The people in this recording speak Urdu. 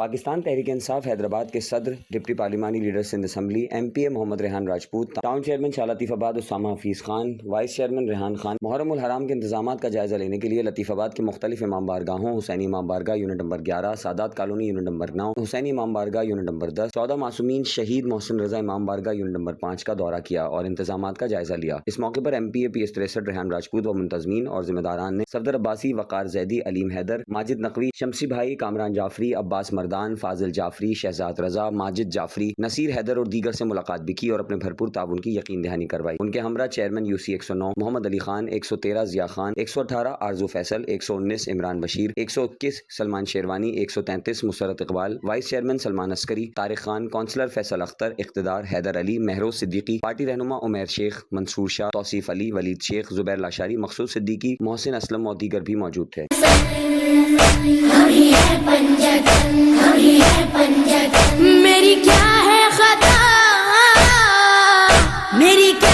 پاکستان تحریک انصاف حیدرآباد کے صدر، ڈپٹی پارلیمانی leader Sindh assembly M P A Muhammad Rehan Rajput, town chairman Shah Latifabad Usama Hafeez Khan, vice chairman Rehan Khan Muharram الحرام کے انتظامات کا جائزہ لینے کے لیے لطیف آباد کے مختلف امام بارگاہوں حسینی امام بارگاہ یونٹ نمبر 11، سادات کالونی یونٹ نمبر 9، حسینی امام بارگاہ یونٹ نمبر 10، 14 معصومین شہید محسن رضا امام بارگاہ یونٹ نمبر 5 کا دورہ کیا اور انتظامات کا جائزہ لیا۔ اس موقع پر ایم پی اے پی ایس 63 ریحان راجپوت و منتظمین اور ذمہ داران نے صفدر عباسی، وقار زیدی، علیم حیدر، ماجد نقوی، شمسی بھائی، کامران جعفری، عباس مردان، فاضل جعفری، شہزاد رضا، ماجد جعفری، نصیر حیدر اور دیگر سے ملاقات بھی کی اور اپنے بھرپور تعاون کی یقین دہانی کروائی۔ ان کے ہمراہ چیئرمین یو سی 109 محمد علی خان، 113 ضیاء خان، 118 آرزو فیصل، 119 عمران بشیر، 121 سلمان شیروانی، 133 مسرت اقبال، وائس چیئرمین سلمان عسکری، طارق خان، کونسلر فیصل اختر، اقتدار حیدر علی، مہروز صدیقی، پارٹی رہنما عمیر شیخ، منصور شاہ، توصیف علی، ولید شیخ، زبیر لاشاری، مقصود صدیقی، محسن اسلم اور دیگر بھی موجود تھے۔ میری کیا ہے خطا، میری کیا